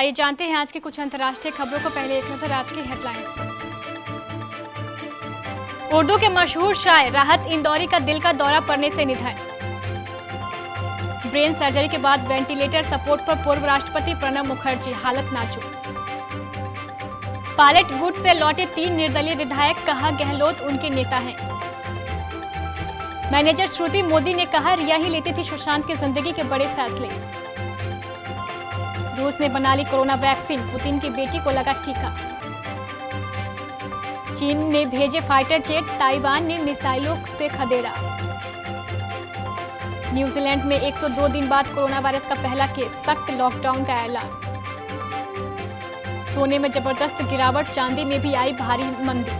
आइए जानते हैं आज की कुछ अंतर्राष्ट्रीय खबरों को। पहले एक नजर आज की हेडलाइंस पर। उर्दू के मशहूर शायर राहत इंदौरी का दिल का दौरा पड़ने से निधन। ब्रेन सर्जरी के बाद वेंटिलेटर सपोर्ट पर पूर्व राष्ट्रपति प्रणब मुखर्जी, हालत नाजुक। पायलट गुट से लौटे 3 निर्दलीय विधायक, कहा गहलोत उनके नेता हैं। मैनेजर श्रुति मोदी ने कहा रिया ही लेती थी सुशांत की जिंदगी के बड़े फैसले। रूस ने बना ली कोरोना वैक्सीन, पुतिन की बेटी को लगा टीका। चीन ने भेजे फाइटर जेट, ताइवान ने मिसाइलों से खदेड़ा। न्यूजीलैंड में 102 दिन बाद कोरोना वायरस का पहला केस, सख्त लॉकडाउन का ऐलान। सोने में जबरदस्त गिरावट, चांदी में भी आई भारी मंदी।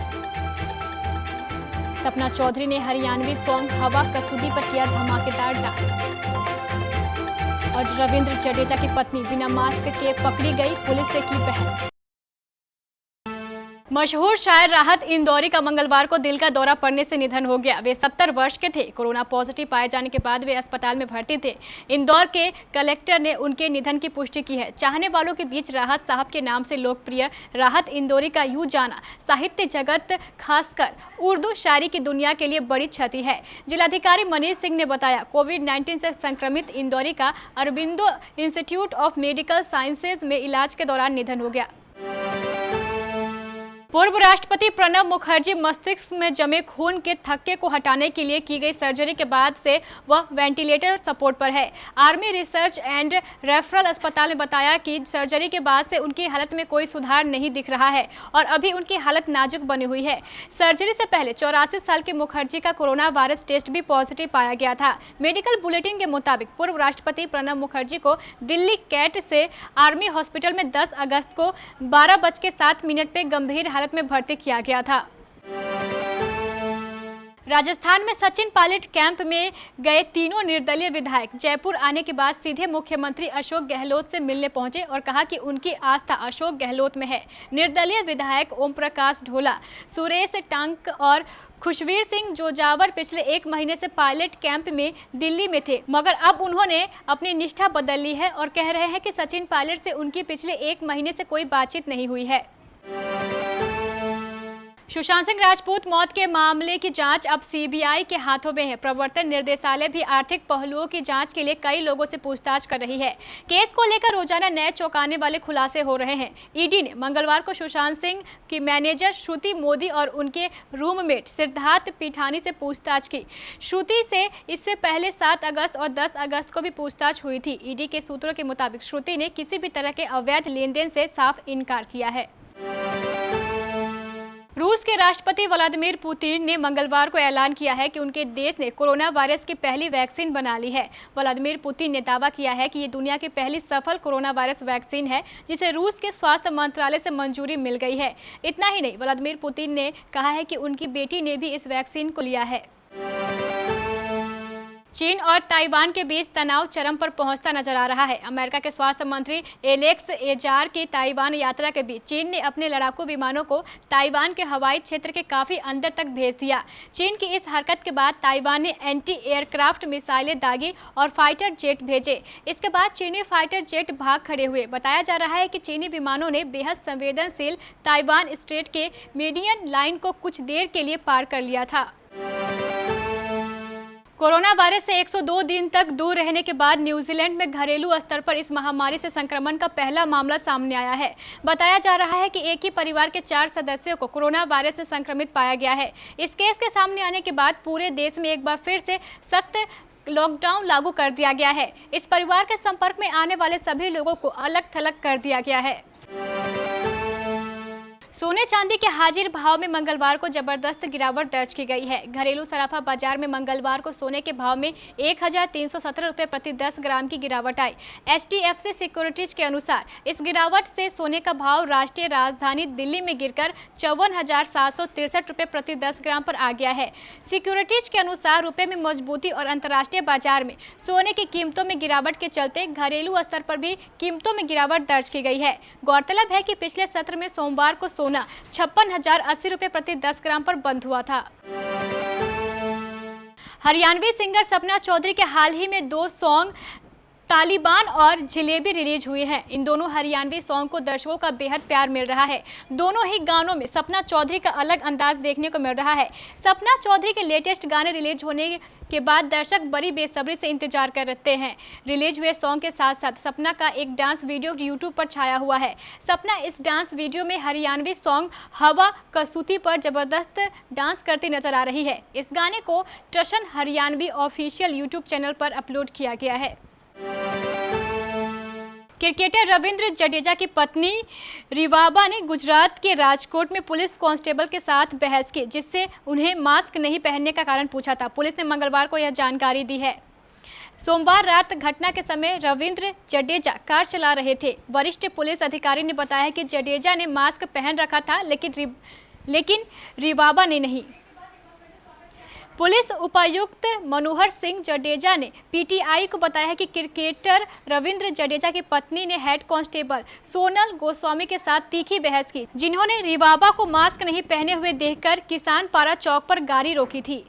सपना चौधरी ने हरियाणवी सॉन्ग हवा कसूदी पर किया धमाकेदार डांस। और रविंद्र जडेजा की पत्नी बिना मास्क के पकड़ी गई, पुलिस से की बहस। मशहूर शायर राहत इंदौरी का मंगलवार को दिल का दौरा पड़ने से निधन हो गया। वे 70 वर्ष के थे। कोरोना पॉजिटिव पाए जाने के बाद वे अस्पताल में भर्ती थे। इंदौर के कलेक्टर ने उनके निधन की पुष्टि की है। चाहने वालों के बीच राहत साहब के नाम से लोकप्रिय राहत इंदौरी का यूं जाना साहित्य जगत, खासकर उर्दू शायरी की दुनिया के लिए बड़ी क्षति है। जिलाधिकारी मनीष सिंह ने बताया, कोविड-19 से संक्रमित इंदौरी का Aurobindo institute of medical sciences में इलाज के दौरान निधन हो गया। पूर्व राष्ट्रपति प्रणब मुखर्जी मस्तिष्क में जमे खून के थक्के को हटाने के लिए की गई सर्जरी के बाद से वह वेंटिलेटर सपोर्ट पर है। आर्मी रिसर्च एंड रेफरल अस्पताल ने बताया कि सर्जरी के बाद से उनकी हालत में कोई सुधार नहीं दिख रहा है और अभी उनकी हालत नाजुक बनी हुई है। सर्जरी से पहले 84 साल के मुखर्जी का कोरोना वायरस टेस्ट भी पॉजिटिव पाया गया था। मेडिकल बुलेटिन के मुताबिक पूर्व राष्ट्रपति प्रणब मुखर्जी को दिल्ली कैट से आर्मी हॉस्पिटल में 10 अगस्त को 12:07 पे गंभीर में भर्ती किया गया था। राजस्थान में सचिन पायलट कैंप में गए तीनों निर्दलीय विधायक जयपुर आने के बाद सीधे मुख्यमंत्री अशोक गहलोत से मिलने पहुंचे और कहा कि उनकी आस्था अशोक गहलोत में है। निर्दलीय विधायक ओम प्रकाश ढोला, सुरेश टांक और खुशवीर सिंह जोजावर पिछले 1 महीने से पायलट कैंप में दिल्ली में थे, मगर अब उन्होंने अपनी निष्ठा बदल ली है और कह रहे हैं कि सचिन पायलट से उनकी पिछले 1 महीने से कोई बातचीत नहीं हुई है। सुशांत सिंह राजपूत मौत के मामले की जांच अब सीबीआई के हाथों में है। प्रवर्तन निर्देशालय भी आर्थिक पहलुओं की जांच के लिए कई लोगों से पूछताछ कर रही है। केस को लेकर रोजाना नए चौंकाने वाले खुलासे हो रहे हैं। ईडी ने मंगलवार को सुशांत सिंह की मैनेजर श्रुति मोदी और उनके रूममेट सिद्धार्थ पीठानी से पूछताछ की। श्रुति से इससे पहले 7 अगस्त और 10 अगस्त को भी पूछताछ हुई थी। ईडी के सूत्रों के मुताबिक श्रुति ने किसी भी तरह के अवैध लेनदेन से साफ इनकार किया है। रूस के राष्ट्रपति व्लादिमीर पुतिन ने मंगलवार को ऐलान किया है कि उनके देश ने कोरोना वायरस की पहली वैक्सीन बना ली है। व्लादिमीर पुतिन ने दावा किया है कि ये दुनिया की पहली सफल कोरोना वायरस वैक्सीन है, जिसे रूस के स्वास्थ्य मंत्रालय से मंजूरी मिल गई है। इतना ही नहीं, व्लादिमीर पुतिन ने कहा है कि उनकी बेटी ने भी इस वैक्सीन को लिया है। चीन और ताइवान के बीच तनाव चरम पर पहुंचता नजर आ रहा है। अमेरिका के स्वास्थ्य मंत्री एलेक्स एजार की ताइवान यात्रा के बीच चीन ने अपने लड़ाकू विमानों को ताइवान के हवाई क्षेत्र के काफी अंदर तक भेज दिया। चीन की इस हरकत के बाद ताइवान ने एंटी एयरक्राफ्ट मिसाइलें दागी और फाइटर जेट भेजे। इसके बाद चीनी फाइटर जेट भाग खड़े हुए। बताया जा रहा है कि चीनी विमानों ने बेहद संवेदनशील ताइवान स्ट्रेट के मीडियन लाइन को कुछ देर के लिए पार कर लिया था। कोरोना वायरस से 102 दिन तक दूर रहने के बाद न्यूजीलैंड में घरेलू स्तर पर इस महामारी से संक्रमण का पहला मामला सामने आया है। बताया जा रहा है कि एक ही परिवार के 4 सदस्यों को कोरोना वायरस से संक्रमित पाया गया है। इस केस के सामने आने के बाद पूरे देश में एक बार फिर से सख्त लॉकडाउन लागू कर दिया गया है। इस परिवार के संपर्क में आने वाले सभी लोगों को अलग थलग कर दिया गया है। सोने चांदी के हाजिर भाव में मंगलवार को जबरदस्त गिरावट दर्ज की गई है। घरेलू सराफा बाजार में मंगलवार को सोने के भाव में 1317 रुपये प्रति 10 ग्राम की गिरावट आई। HDFC सिक्योरिटीज के अनुसार इस गिरावट से सोने का भाव राष्ट्रीय राजधानी दिल्ली में गिरकर 54,763 रुपये प्रति 10 ग्राम पर आ गया है। सिक्योरिटीज के अनुसार रुपये में मजबूती और अंतर्राष्ट्रीय बाजार में सोने की कीमतों में गिरावट के चलते घरेलू स्तर पर भी कीमतों में गिरावट दर्ज की गई है। गौरतलब है कि पिछले सत्र में सोमवार को सोना 56,080 रुपये प्रति 10 ग्राम पर बंद हुआ था। हरियाणवी सिंगर सपना चौधरी के हाल ही में 2 सॉन्ग तालिबान और जलेबी रिलीज हुई है। इन दोनों हरियाणवी सॉन्ग को दर्शकों का बेहद प्यार मिल रहा है। दोनों ही गानों में सपना चौधरी का अलग अंदाज देखने को मिल रहा है। सपना चौधरी के लेटेस्ट गाने रिलीज होने के बाद दर्शक बड़ी बेसब्री से इंतजार कर रहे हैं। रिलीज हुए सॉन्ग के साथ साथ सपना का एक डांस वीडियो यूट्यूब पर छाया हुआ है। सपना इस डांस वीडियो में हरियाणवी सॉन्ग हवा कसूती पर जबरदस्त डांस करती नजर आ रही है। इस गाने को ट्रशन हरियाणवी ऑफिशियल यूट्यूब चैनल पर अपलोड किया गया है। क्रिकेटर रविंद्र जडेजा की पत्नी रिवाबा ने गुजरात के राजकोट में पुलिस कांस्टेबल के साथ बहस की, जिससे उन्हें मास्क नहीं पहनने का कारण पूछा था। पुलिस ने मंगलवार को यह जानकारी दी है। सोमवार रात घटना के समय रविंद्र जडेजा कार चला रहे थे। वरिष्ठ पुलिस अधिकारी ने बताया कि जडेजा ने मास्क पहन रखा था, लेकिन रिवाबा ने नहीं। पुलिस उपायुक्त मनोहर सिंह जडेजा ने पीटीआई को बताया कि क्रिकेटर रविंद्र जडेजा की पत्नी ने हेड कांस्टेबल सोनल गोस्वामी के साथ तीखी बहस की, जिन्होंने रिवाबा को मास्क नहीं पहने हुए देखकर किसान पारा चौक पर गाड़ी रोकी थी।